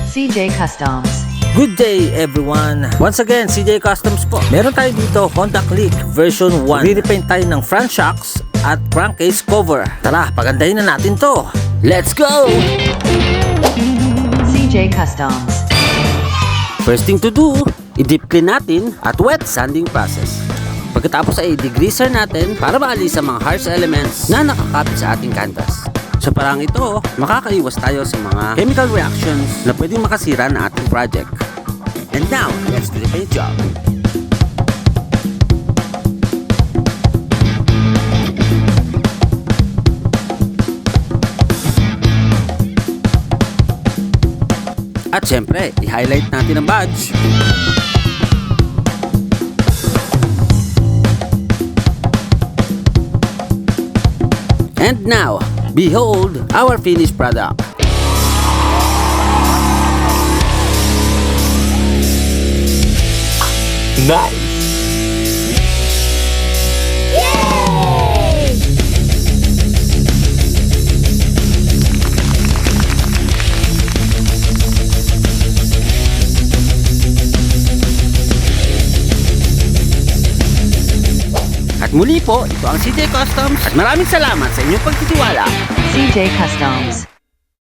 CJ Customs. Good day everyone! Once again, CJ Customs po. Meron tayo dito Honda Click version 1. Re-repaint tayo ng front shocks at crankcase cover. Tara, pagandahin na natin to. Let's go! CJ Customs. First thing to do, i-deep clean natin at wet sanding process. Pagkatapos ay i-degreaser natin para maalis ang mga harsh elements na nakakapit sa ating canvas. Sa parang ito, makakaiwas tayo sa mga chemical reactions na pwedeng makasira ng ating project. And now, let's do the paint job. At syempre, i-highlight natin ang badge. And now, behold our finished product. Nice! At muli po, ito ang CJ Customs at maraming salamat sa inyong pagtitiwala. CJ Customs.